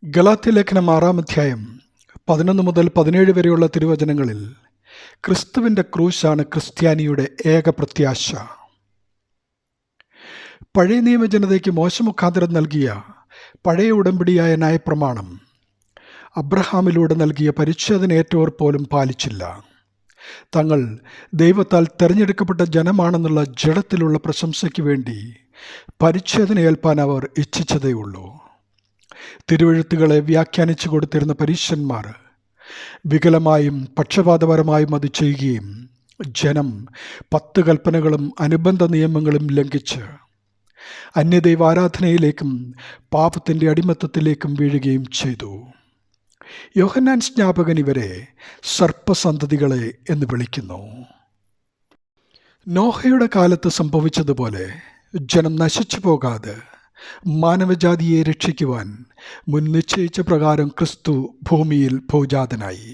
ഗലാത്യലേഖനം 6-ാം അധ്യായം 11 മുതൽ 17 വരെയുള്ള തിരുവചനങ്ങളിൽ ക്രിസ്തുവിൻ്റെ ക്രൂശാണ് ക്രിസ്ത്യാനിയുടെ ഏക പ്രത്യാശ. പഴയ നിയമജനതയ്ക്ക് മോശ മുഖാന്തരം നൽകിയ പഴയ ഉടമ്പടിയായ ന്യായപ്രമാണം അബ്രഹാമിലൂടെ നൽകിയ പരിച്ഛേദനയേറ്റവർ പോലും പാലിച്ചില്ല. തങ്ങൾ ദൈവത്താൽ തെരഞ്ഞെടുക്കപ്പെട്ട ജനമാണെന്നുള്ള ജഡത്തിലുള്ള പ്രശംസയ്ക്ക് വേണ്ടി പരിച്ഛേദനയേൽപ്പാൻ അവർ ഇച്ഛിച്ചതേയുള്ളൂ. തിരുവെഴുത്തുകളെ വ്യാഖ്യാനിച്ചു കൊടുത്തിരുന്ന പരീശന്മാർ വികലമായും പക്ഷപാതപരമായും അത് ചെയ്യുകയും ജനം 10 കൽപ്പനകളും അനുബന്ധ നിയമങ്ങളും ലംഘിച്ച് അന്യദൈവാരാധനയിലേക്കും പാപത്തിൻ്റെ അടിമത്തത്തിലേക്കും വീഴുകയും ചെയ്തു. യോഹന്നാൻ സ്നാപകൻ ഇവരെ സർപ്പസന്തതികളെ എന്ന് വിളിക്കുന്നു. നോഹയുടെ കാലത്ത് സംഭവിച്ചതുപോലെ ജനം നശിച്ചു പോകാതെ മാനവജാതിയെ രക്ഷിക്കുവാൻ മുൻ നിശ്ചയിച്ച പ്രകാരം ക്രിസ്തു ഭൂമിയിൽ ഭൂജാതനായി.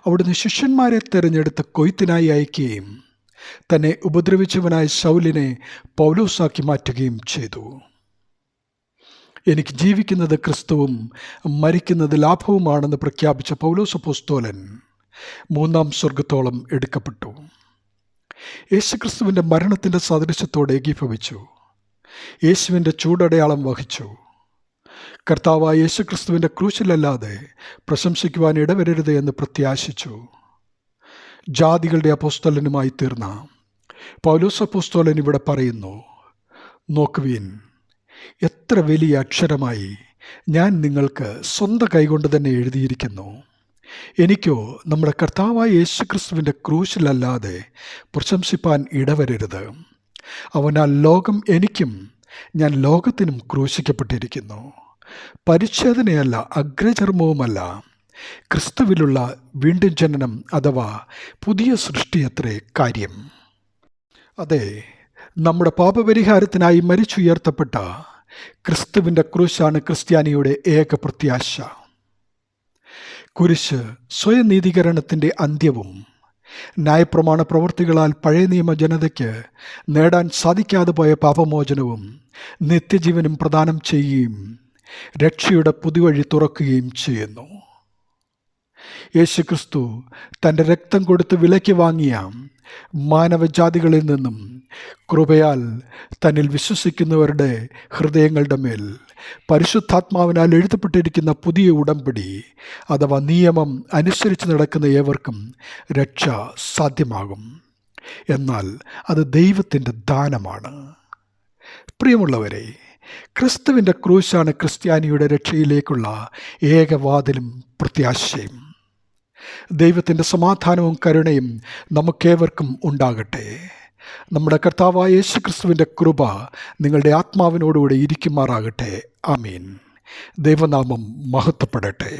അവിടുന്ന് ശിഷ്യന്മാരെ തെരഞ്ഞെടുത്ത് കൊയ്ത്തിനായി അയക്കുകയും തന്നെ ഉപദ്രവിച്ചവനായ ശൗലിനെ പൗലോസാക്കി മാറ്റുകയും ചെയ്തു. എനിക്ക് ജീവിക്കുന്നത് ക്രിസ്തുവും മരിക്കുന്നത് ലാഭവുമാണെന്ന് പ്രഖ്യാപിച്ച പൗലോസ് അപ്പോസ്തലൻ 3-ാം സ്വർഗത്തോളം എടുക്കപ്പെട്ടു. യേശുക്രിസ്തുവിൻ്റെ മരണത്തിൻ്റെ സദൃശ്യത്തോടെ ഏകീഭവിച്ചു. യേശുവിൻ്റെ ചൂടടയാളം വഹിച്ചു. കർത്താവായ യേശുക്രിസ്തുവിൻ്റെ ക്രൂശിലല്ലാതെ പ്രശംസിക്കുവാൻ ഇടവരരുത് എന്ന് പ്രത്യാശിച്ചു. ജാതികളുടെ അപ്പോസ്തലനുമായി തീർന്ന പൗലോസ് അപ്പോസ്തലൻ ഇവിടെ പറയുന്നു, നോക്കുവീൻ, എത്ര വലിയ അക്ഷരമായി ഞാൻ നിങ്ങൾക്ക് സ്വന്തം കൈകൊണ്ട് തന്നെ എഴുതിയിരിക്കുന്നു. എനിക്കോ നമ്മുടെ കർത്താവായ യേശുക്രിസ്തുവിൻ്റെ ക്രൂശിലല്ലാതെ പ്രശംസിപ്പാൻ ഇടവരരുത്. അവനാൽ ലോകം എനിക്കും ഞാൻ ലോകത്തിനും ക്രൂശിക്കപ്പെട്ടിരിക്കുന്നു. പരിച്ഛേദനയല്ല, അഗ്രചർമ്മവുമല്ല, ക്രിസ്തുവിലുള്ള വീണ്ടും ജനനം അഥവാ പുതിയ സൃഷ്ടിയത്രേ കാര്യം. അതെ, നമ്മുടെ പാപപരിഹാരത്തിനായി മരിച്ചുയർത്തപ്പെട്ട ക്രിസ്തുവിൻ്റെ ക്രൂശാണ് ക്രിസ്ത്യാനിയുടെ ഏക പ്രത്യാശ. കുരിശ് സ്വയം നീതീകരണത്തിൻ്റെ അന്ത്യവും ന്യായപ്രമാണ പ്രവൃത്തികളാൽ പഴയ നിയമ ജനതയ്ക്ക് നേടാൻ സാധിക്കാതെ പോയ പാപമോചനവും നിത്യജീവനും പ്രദാനം ചെയ്യുകയും രക്ഷയുടെ പുതുവഴി തുറക്കുകയും ചെയ്യുന്നു. യേശുക്രിസ്തു തൻ്റെ രക്തം കൊടുത്ത് വിലയ്ക്ക് വാങ്ങിയ മാനവജാതികളിൽ നിന്നും കൃപയാൽ തന്നിൽ വിശ്വസിക്കുന്നവരുടെ ഹൃദയങ്ങളുടെ മേൽ പരിശുദ്ധാത്മാവിനാൽ എഴുതപ്പെട്ടിരിക്കുന്ന പുതിയ ഉടമ്പടി അഥവാ നിയമം അനുസരിച്ച് നടക്കുന്ന ഏവർക്കും രക്ഷ സാധ്യമാകും. എന്നാൽ അത് ദൈവത്തിൻ്റെ ദാനമാണ്. പ്രിയമുള്ളവരെ, ക്രിസ്തുവിൻ്റെ ക്രൂശാണ് ക്രിസ്ത്യാനിയുടെ രക്ഷയിലേക്കുള്ള ഏകവാതിലും പ്രത്യാശയും. ദൈവത്തിൻ്റെ സമാധാനവും കരുണയും നമുക്കേവർക്കും ഉണ്ടാകട്ടെ. നമ്മുടെ കർത്താവായ യേശുക്രിസ്തുവിൻ്റെ കൃപ നിങ്ങളുടെ ആത്മാവിനോടുകൂടെ ഇരിക്കുമാറാകട്ടെ. ആമീൻ. ദൈവനാമം മഹത്വപ്പെടട്ടെ.